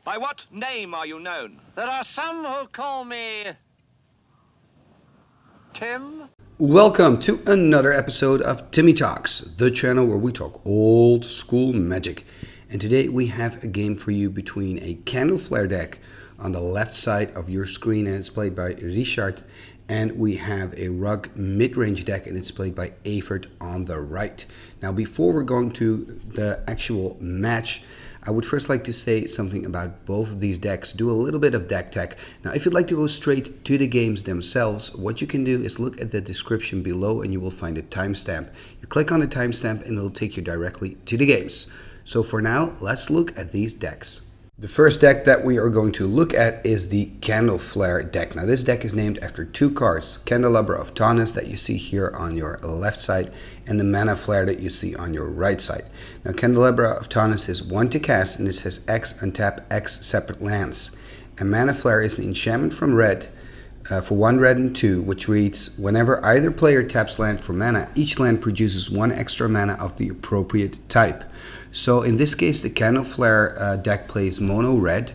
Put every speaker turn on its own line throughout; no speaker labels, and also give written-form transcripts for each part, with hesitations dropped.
By what name are you known?
There are some who call me Tim.
Welcome to another episode of Timmy Talks, the channel where we talk old school magic. And today we have a game for you between a Candleflare deck on the left side of your screen, and it's played by Richard, and we have a Rug Midrange deck, and it's played by Evert on the right. Now, before we're going to the actual match, I would first like to say something about both of these decks, do a little bit of deck tech. Now, if you'd like to go straight to the games themselves, what you can do is look at the description below and you will find a timestamp. You click on the timestamp and it'll take you directly to the games. So for now, let's look at these decks. The first deck that we are going to look at is the Candleflare deck. Now, this deck is named after two cards, Candelabra of Taunus that you see here on your left side, and the Mana Flare that you see on your right side. Now, Candelabra of Taunus is 1 to cast, and it says X untap X separate lands. And Mana Flare is an enchantment from red for 1 red and 2, which reads, whenever either player taps land for mana, each land produces 1 extra mana of the appropriate type. So in this case, the Candleflare deck plays mono red.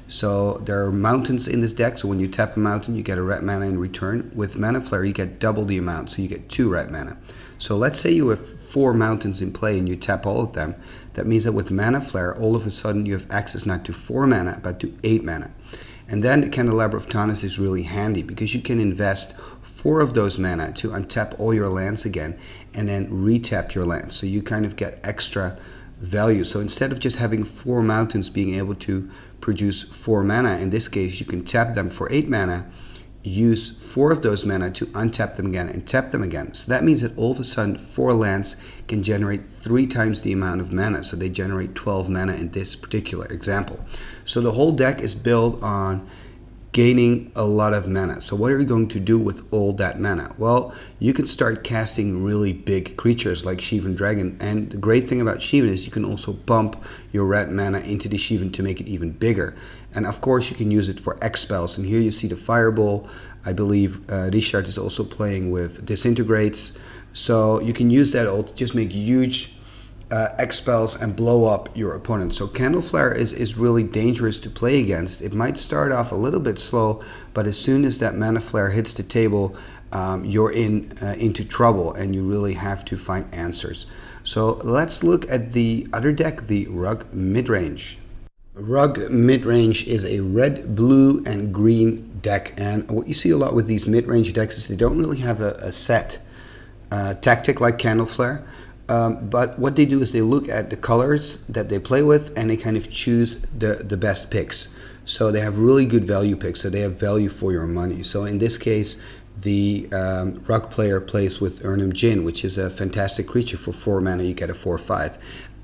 So there are mountains in this deck. So when you tap a mountain, you get a red mana in return. With Mana Flare, you get double the amount. So you get 2 red mana. So let's say you have 4 mountains in play and you tap all of them. That means that with Mana Flare, all of a sudden you have access not to 4 mana, but to 8 mana. And then the Candelabra of Taunus is really handy because you can invest 4 of those mana to untap all your lands again and then retap your lands. So you kind of get extra value. So instead of just having 4 mountains being able to produce 4 mana, in this case you can tap them for 8 mana, use 4 of those mana to untap them again and tap them again. So that means that all of a sudden 4 lands can generate 3 times the amount of mana. So they generate 12 mana in this particular example. So the whole deck is built on gaining a lot of mana. So what are you going to do with all that mana? Well, you can start casting really big creatures like Shivan Dragon, and the great thing about Shivan is you can also bump your red mana into the Shivan to make it even bigger. And of course you can use it for X spells, and here you see the Fireball. I believe Richard is also playing with Disintegrates, so you can use that all to just make huge X spells and blow up your opponent. So Candleflare is really dangerous to play against. It might start off a little bit slow, but as soon as that Mana Flare hits the table, you're into trouble and you really have to find answers. So let's look at the other deck, the Rug Midrange. Rug Midrange is a red, blue, and green deck, and what you see a lot with these midrange decks is they don't really have a set tactic like Candleflare. But what they do is they look at the colors that they play with and they kind of choose the best picks. So they have really good value picks, so they have value for your money. So in this case, the Rug player plays with Urnum Jin, which is a fantastic creature. For 4 mana, you get a 4/5.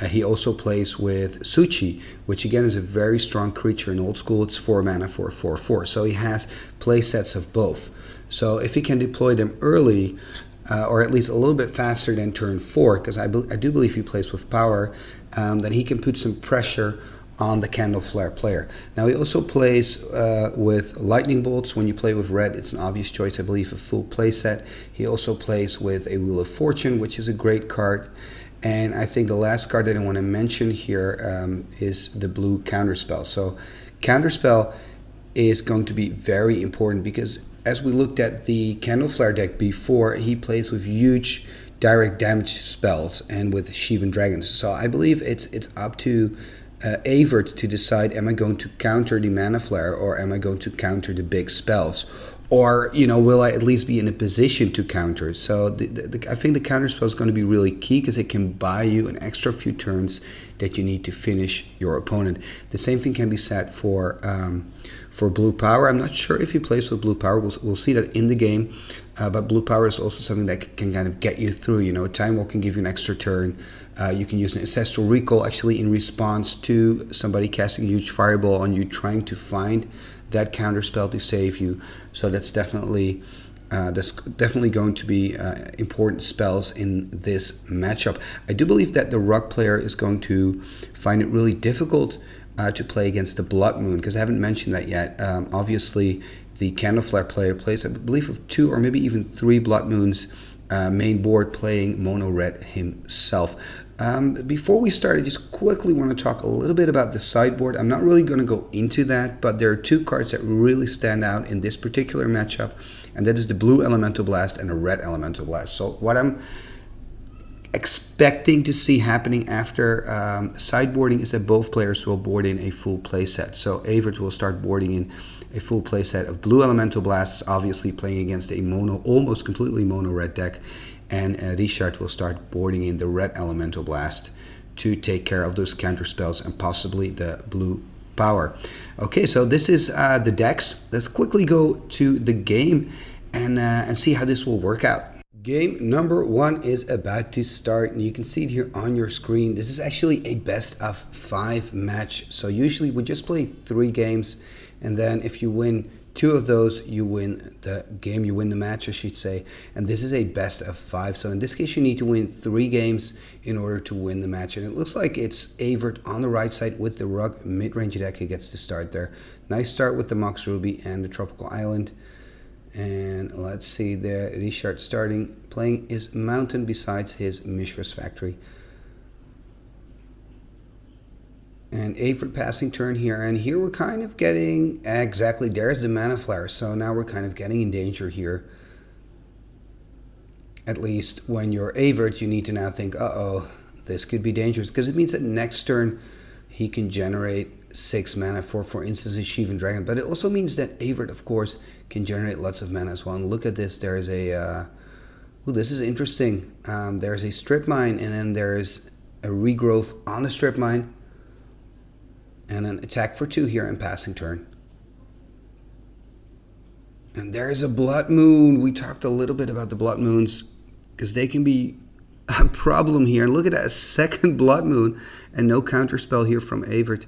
He also plays with Suchi, which again is a very strong creature. In old school, it's 4 mana for a 4/4. So he has play sets of both. So if he can deploy them early, or at least a little bit faster than turn 4, because I do believe he plays with power, then he can put some pressure on the Candleflare player. Now he also plays with Lightning Bolts. When you play with red, it's an obvious choice, I believe, a full play set. He also plays with a Wheel of Fortune, which is a great card. And I think the last card that I want to mention here is the blue Counterspell. So Counterspell is going to be very important because as we looked at the Candleflare deck before, he plays with huge direct damage spells and with Shivan Dragons. So I believe it's up to Evert to decide, am I going to counter the Mana Flare or am I going to counter the big spells? Or, will I at least be in a position to counter? So I think the counter spell is going to be really key because it can buy you an extra few turns that you need to finish your opponent. The same thing can be said for blue power. I'm not sure if he plays with blue power. We'll see that in the game. But blue power is also something that can kind of get you through. Time Walk can give you an extra turn. You can use an Ancestral Recall actually in response to somebody casting a huge fireball on you, trying to find that counter spell to save you. So that's definitely going to be important spells in this matchup. I do believe that the Rug player is going to find it really difficult to play against the Blood Moon, because I haven't mentioned that yet. Obviously, the Candleflare player plays, I believe, of 2 or maybe even 3 Blood Moons main board, playing mono red himself. Before we start, I just quickly want to talk a little bit about the sideboard. I'm not really going to go into that, but there are two cards that really stand out in this particular matchup, and that is the blue Elemental Blast and the red Elemental Blast. So what I'm expecting to see happening after sideboarding is that both players will board in a full playset. So Evert will start boarding in a full playset of blue Elemental Blasts, obviously playing against a mono, almost completely mono red deck. And Richard will start boarding in the red Elemental Blast to take care of those counter spells and possibly the blue power. Okay, so this is the decks. Let's quickly go to the game and see how this will work out. Game number 1 is about to start, and you can see it here on your screen. This is actually a best of 5 match. So usually we just play 3 games, and then if you win 2 of those, you win the game, you win the match, I should say. And this is a best of 5. So in this case, you need to win 3 games in order to win the match. And it looks like it's Evert on the right side with the Rug mid-range deck. He gets to start there. Nice start with the Mox Ruby and the Tropical Island. And let's see there, Richard starting, playing his Mountain besides his Mishra's Factory. And Evert passing turn here, and here we're kind of getting, exactly, there's the Mana Flare, so now we're kind of getting in danger here. At least when you're Evert, you need to now think, uh-oh, this could be dangerous, because it means that next turn he can generate 6 mana for instance, a Shivan Dragon, but it also means that Evert, of course, can generate lots of mana as well. And look at this, there's a, ooh, this is interesting. There's a Strip Mine, and then there's a Regrowth on the Strip Mine. And an attack for 2 here and passing turn. And there's a Blood Moon. We talked a little bit about the Blood Moons because they can be a problem here. And look at that, a second Blood Moon and no counter spell here from Evert.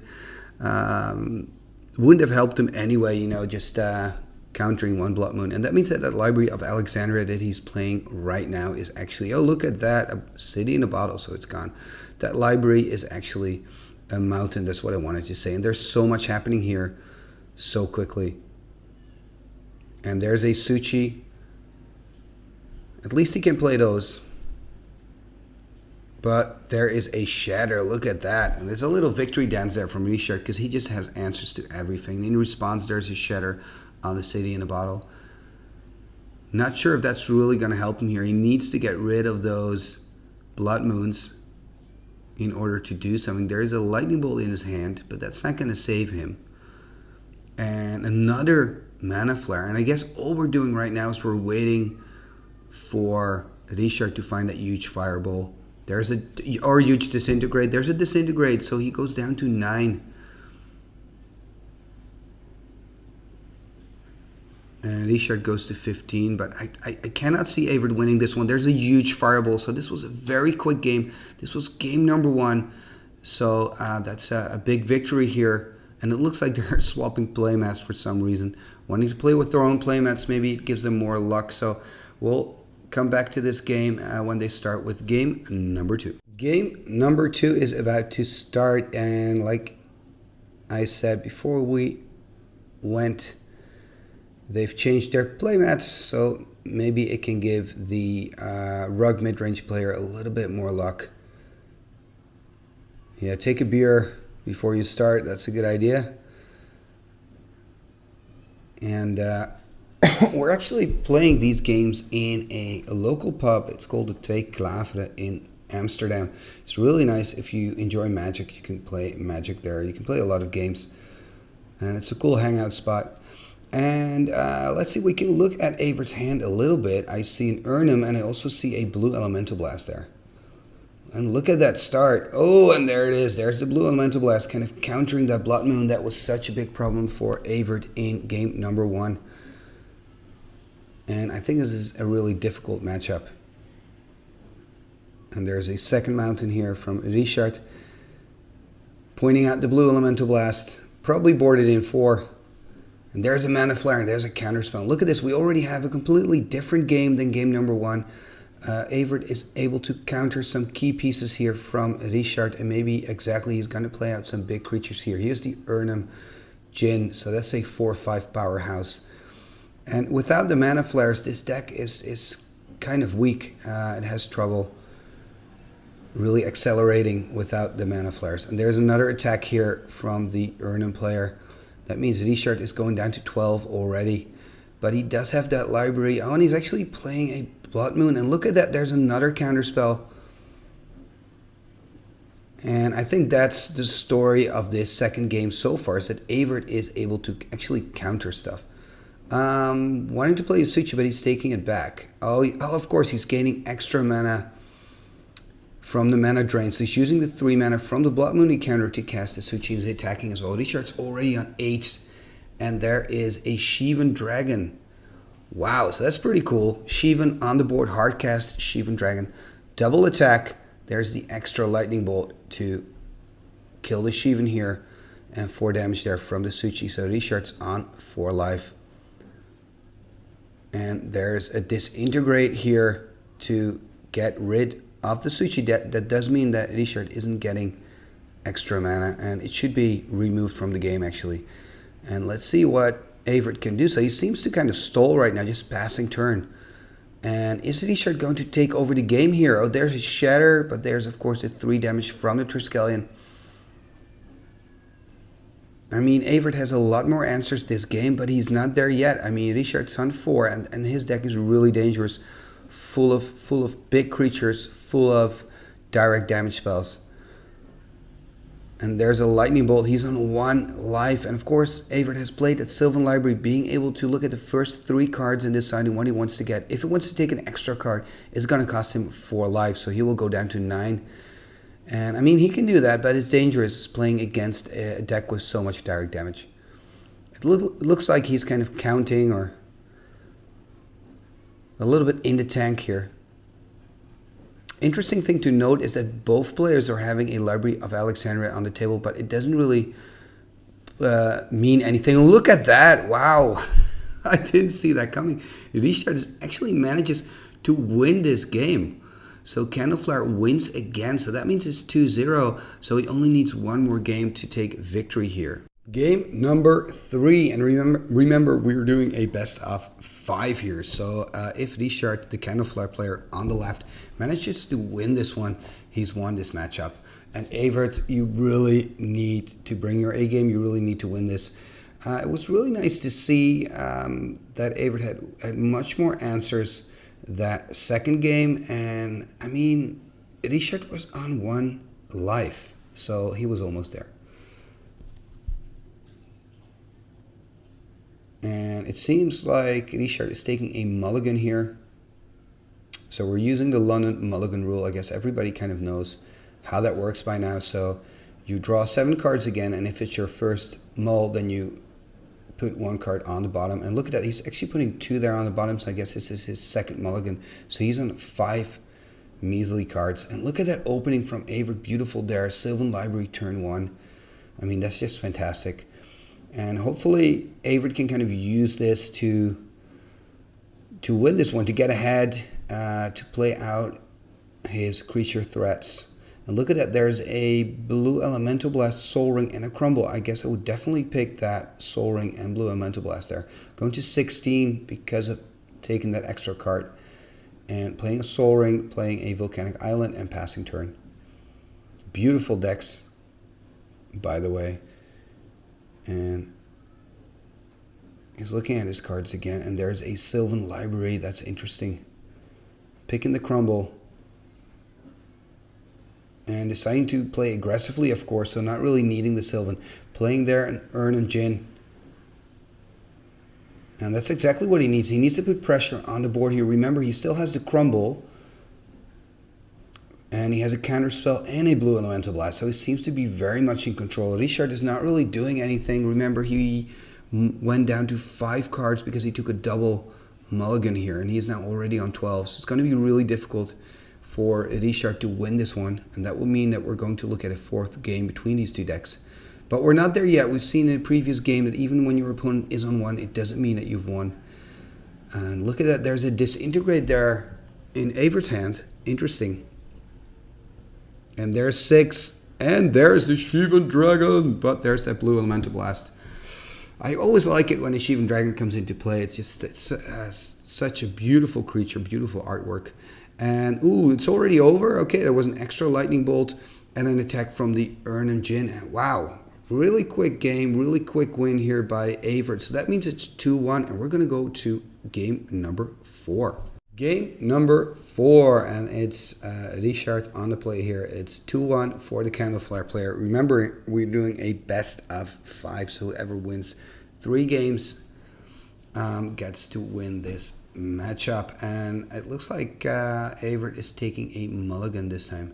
Wouldn't have helped him anyway, you know, just countering 1 Blood Moon. And that means that that Library of Alexandria that he's playing right now is actually, oh, look at that, a City in a Bottle, so it's gone. That library is actually a mountain, that's what I wanted to say. And there's so much happening here so quickly. And there's a Suchi. At least he can play those. But there is a Shatter, look at that. And there's a little victory dance there from Richard because he just has answers to everything. In response, there's a Shatter on the City in a Bottle. Not sure if that's really going to help him here. He needs to get rid of those Blood Moons in order to do something. There is a Lightning Bolt in his hand, but that's not going to save him. And another Mana Flare. And I guess all we're doing right now is we're waiting for Richard to find that huge Fireball. There's a, or huge Disintegrate. There's a Disintegrate, so he goes down to 9. And Richard goes to 15, but I cannot see Evert winning this one. There's a huge Fireball, so this was a very quick game. This was game number 1, so that's a big victory here. And it looks like they're swapping playmats for some reason. Wanting to play with their own playmats, maybe it gives them more luck. So we'll come back to this game when they start with game number 2. Game number 2 is about to start, and like I said before we went, they've changed their playmats, so maybe it can give the Rug mid-range player a little bit more luck. Yeah, take a beer before you start. That's a good idea. And we're actually playing these games in a local pub. It's called the Twee Klaveren in Amsterdam. It's really nice. If you enjoy Magic, you can play Magic there. You can play a lot of games. And it's a cool hangout spot. And let's see, we can look at Evert's hand a little bit. I see an Urnum, and I also see a blue Elemental Blast there. And look at that start. Oh, and there it is. There's the blue Elemental Blast, kind of countering that Blood Moon. That was such a big problem for Evert in game number 1. And I think this is a really difficult matchup. And there's a second mountain here from Richard, pointing out the blue Elemental Blast. Probably boarded in 4. And there's a Mana Flare, and there's a counterspell. Look at this. We already have a completely different game than game number 1. Evert is able to counter some key pieces here from Richard, and maybe exactly he's going to play out some big creatures here. Here's the Urnum Djinn, so that's a 4/5 powerhouse. And without the Mana Flares, this deck is kind of weak. It has trouble. really accelerating without the mana flares. And there's another attack here from the Urnham player. That means Richard is going down to 12 already. But he does have that library. Oh, and he's actually playing a Blood Moon. And look at that, there's another counterspell. And I think that's the story of this second game so far, is that Evert is able to actually counter stuff. Wanting to play a Suchi, but he's taking it back. Oh, of course, he's gaining extra mana from the mana drain. So he's using the 3 mana from the Blood Moon encounter to cast the Suchi. He's attacking as well. Richard's already on 8. And there is a Shivan Dragon. Wow, so that's pretty cool. Shivan on the board, hard cast, Shivan Dragon. Double attack. There's the extra lightning bolt to kill the Shivan here. And 4 damage there from the Suchi. So Richard's on 4 life. And there's a disintegrate here to get rid of the Suchi. That does mean that Richard isn't getting extra mana. And it should be removed from the game actually. And let's see what Evert can do. So he seems to kind of stall right now, just passing turn. And is Richard going to take over the game here? Oh, there's his Shatter, but there's of course the 3 damage from the Triskelion. I mean, Evert has a lot more answers this game, but he's not there yet. I mean, Richard's on 4, and his deck is really dangerous. Full of big creatures, full of direct damage spells. And there's a lightning bolt. He's on 1 life. And of course, Evert has played at Sylvan Library, being able to look at the first 3 cards and deciding what he wants to get. If he wants to take an extra card, it's going to cost him 4 life. So he will go down to 9. And I mean, he can do that, but it's dangerous playing against a deck with so much direct damage. It looks like he's kind of counting or a little bit in the tank here. Interesting thing to note is that both players are having a Library of Alexandria on the table, but it doesn't really mean anything. Look at that. Wow. I didn't see that coming. Richard actually manages to win this game. So Candleflare wins again. So that means it's 2-0. So he only needs 1 more game to take victory here. Game number 3. And remember we were doing a best of 5 here. So if Richard, the Candleflare player on the left, manages to win this one, he's won this matchup. And Evert, you really need to bring your A game. You really need to win this. It was really nice to see that Evert had much more answers that second game. And I mean, Richard was on 1 life. So he was almost there. And it seems like Richard is taking a mulligan here. So we're using the London mulligan rule. I guess everybody kind of knows how that works by now. So you draw 7 cards again, and if it's your first mull, then you put 1 card on the bottom. And look at that, he's actually putting 2 there on the bottom. So I guess this is his second mulligan. So he's on 5 measly cards. And look at that opening from Evert. Beautiful there. Sylvan Library turn 1. I mean, that's just fantastic. And hopefully Evert can kind of use this to win this one, to get ahead, to play out his creature threats. And look at that, there's a blue Elemental Blast, Soul Ring, and a Crumble. I guess I would definitely pick that Soul Ring and blue Elemental Blast there. Going to 16 because of taking that extra card. And playing a Soul Ring, playing a Volcanic Island, and passing turn. Beautiful decks, by the way. And he's looking at his cards again, and there's a Sylvan Library. That's interesting. Picking the Crumble. And deciding to play aggressively, of course, so not really needing the Sylvan. Playing there an Urn and Jin. And that's exactly what he needs. He needs to put pressure on the board here. Remember, he still has the Crumble. And he has a counter spell and a blue Elemental Blast. So he seems to be very much in control. Richard is not really doing anything. Remember, he went down to 5 cards because he took a double mulligan here. And he is now already on 12. So it's going to be really difficult for Richard to win this one. And that will mean that we're going to look at a 4th game between these 2 decks. But we're not there yet. We've seen in a previous game that even when your opponent is on 1, it doesn't mean that you've won. And look at that. There's a Disintegrate there in Evert's hand. Interesting. And there's 6. And there's the Shivan Dragon. But there's that blue Elemental Blast. I always like it when a Shivan Dragon comes into play. It's just such a beautiful creature, beautiful artwork. And, ooh, it's already over. Okay, there was an extra lightning bolt and an attack from the MtG. And wow, really quick game, really quick win here by Evert. So that means it's 2-1, and we're going to go to game number 4. Game number 4, and it's Richard on the play here. It's 2-1 for the Candleflare player. Remember, we're doing a best of 5, so whoever wins 3 games gets to win this matchup. And it looks like Evert is taking a mulligan this time.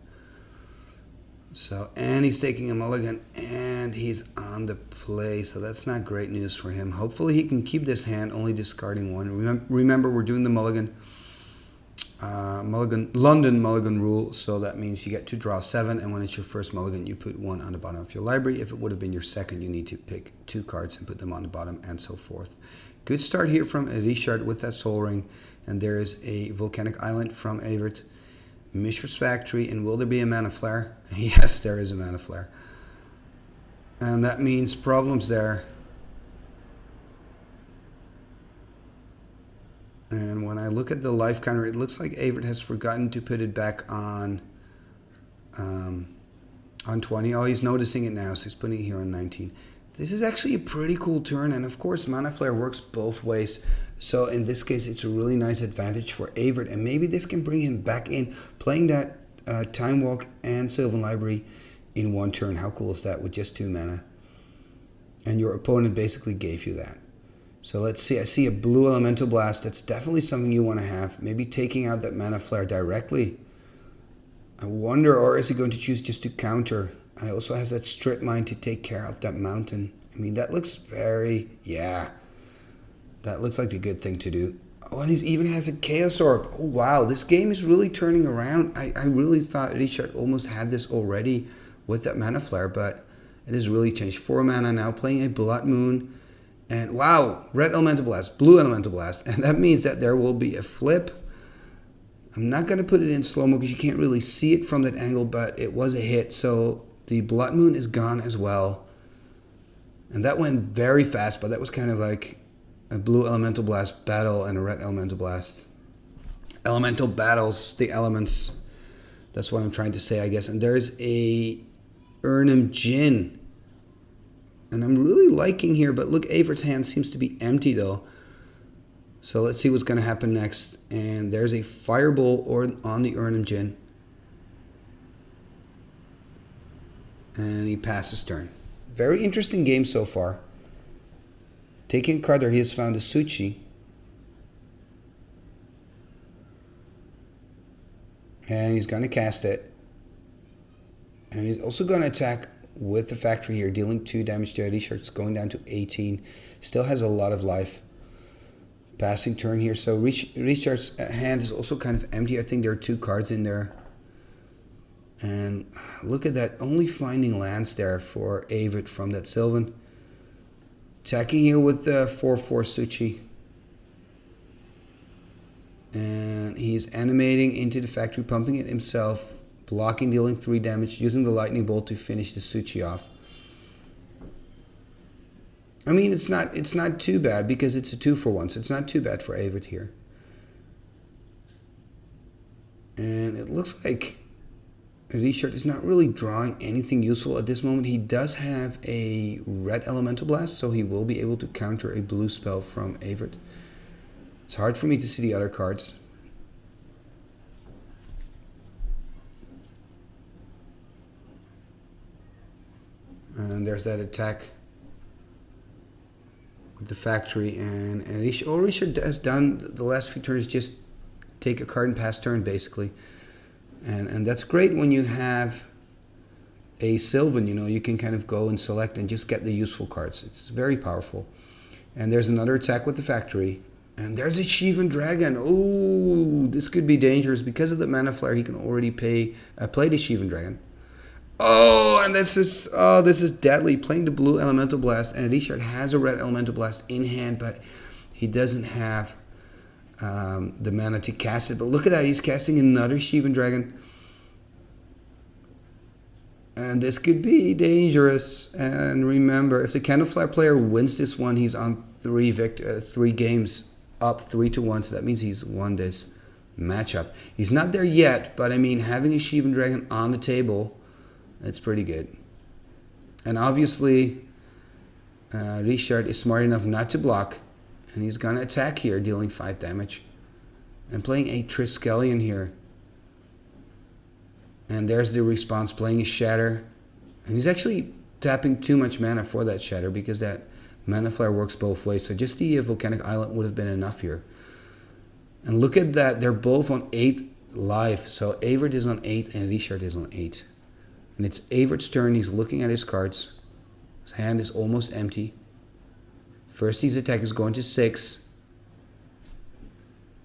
So, and he's taking a mulligan, and he's on the play, so that's not great news for him. Hopefully he can keep this hand, only discarding 1. Remember, we're doing the mulligan. London mulligan rule, so that means you get to draw 7, and when it's your first mulligan, you put 1 on the bottom of your library. If it would have been your second, you need to pick 2 cards and put them on the bottom, and so forth. Good start here from Richard with that Soul Ring, and there is a Volcanic Island from Evert. Mishra's Factory, and will there be a Mana Flare? Yes, there is a Mana Flare. And that means problems there. And when I look at the life counter, it looks like Evert has forgotten to put it back on 20. Oh, he's noticing it now, so he's putting it here on 19. This is actually a pretty cool turn, and of course, Mana Flare works both ways. So in this case, it's a really nice advantage for Evert, and maybe this can bring him back in, playing that Time Walk and Sylvan Library in 1 turn. How cool is that with just 2 mana? And your opponent basically gave you that. So let's see, I see a blue Elemental Blast. That's definitely something you want to have. Maybe taking out that Mana Flare directly. I wonder, or is he going to choose just to counter? And he also has that Strip Mine to take care of that mountain. I mean, that looks very, yeah. That looks like a good thing to do. Oh, and he even has a Chaos Orb. Oh, wow, this game is really turning around. I really thought Richard almost had this already with that Mana Flare, but it has really changed. 4 mana now, playing a Blood Moon. And wow, red Elemental Blast, blue Elemental Blast. And that means that there will be a flip. I'm not going to put it in slow-mo because you can't really see it from that angle, but it was a hit. So the Blood Moon is gone as well. And that went very fast, but that was kind of like a blue Elemental Blast battle and a red Elemental Blast. Elemental battles, the elements. That's what I'm trying to say, I guess. And there's a MtG. And I'm really liking here, but look, Evert's hand seems to be empty though. So let's see what's going to happen next. And there's a Fireball on the MtG. And he passes turn. Very interesting game so far. Taking a card there, he has found a Suchi. And he's going to cast it. And he's also going to attack with the factory here, dealing 2 damage to Richard's, going down to 18. Still has a lot of life. Passing turn here. So Richard's hand is also kind of empty. I think there are 2 cards in there. And look at that, only finding lands there for Evert from that Sylvan. Attacking here with the 4/4 Suchi. And he's animating into the factory, pumping it himself. Blocking, dealing 3 damage, using the lightning bolt to finish the Suchi off. I mean, it's not too bad because it's a 2-for-1, so it's not too bad for Evert here. And it looks like Richard is not really drawing anything useful at this moment. He does have a red Elemental Blast, so he will be able to counter a blue spell from Evert. It's hard for me to see the other cards. And there's that attack with the factory. And all Richard has done the last few turns is just take a card and pass turn, basically. And that's great when you have a Sylvan, you know, you can kind of go and select and just get the useful cards. It's very powerful. And there's another attack with the factory. And there's a Shivan Dragon. Oh, this could be dangerous. Because of the Mana Flare, he can already play the Shivan Dragon. Oh, and this is deadly. Playing the blue Elemental Blast, and Richard has a red Elemental Blast in hand, but he doesn't have the mana to cast it. But look at that, he's casting another Shivan Dragon. And this could be dangerous. And remember, if the Candleflare player wins this one, he's on 3 games up 3-1. So that means he's won this matchup. He's not there yet, but I mean, having a Shivan Dragon on the table, it's pretty good. And obviously, Richard is smart enough not to block, and he's gonna attack here, dealing 5 damage. And playing a Triskelion here. And there's the response, playing a Shatter. And he's actually tapping too much mana for that Shatter, because that Mana Flare works both ways. So just the Volcanic Island would have been enough here. And look at that, they're both on 8 life. So Avert is on 8 and Richard is on 8. And it's Avert's turn, he's looking at his cards. His hand is almost empty. First his attack is going to 6.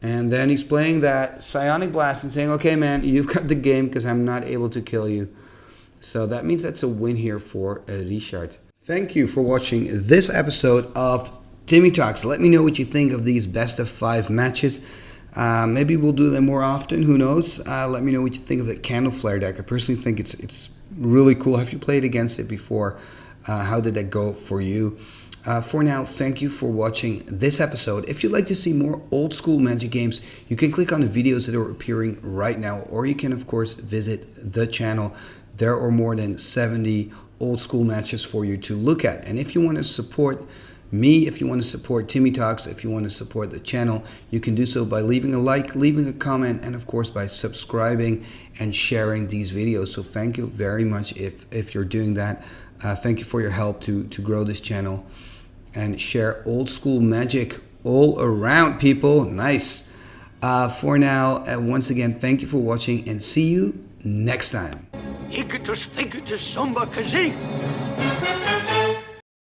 And then he's playing that Psionic Blast and saying, okay man, you've got the game because I'm not able to kill you. So that means that's a win here for Richard. Thank you for watching this episode of Timmy Talks. Let me know what you think of these best of 5 matches. Maybe we'll do them more often, who knows. Let me know what you think of the Candleflare deck. I personally think it's really cool. Have you played against it before? How did that go for you? For now, thank you for watching this episode. If you'd like to see more old school Magic games, you can click on the videos that are appearing right now, or you can of course visit the channel. There are more than 70 old school matches for you to look at. And if you want to support me, if you want to support Timmy Talks, if you want to support the channel, you can do so by leaving a like, leaving a comment, and of course by subscribing and sharing these videos. So thank you very much if you're doing that. Thank you for your help to grow this channel and share old school Magic all around, people. Nice. For now, once again, thank you for watching and see you next time.
Igitus, figitus, sumba, kazee.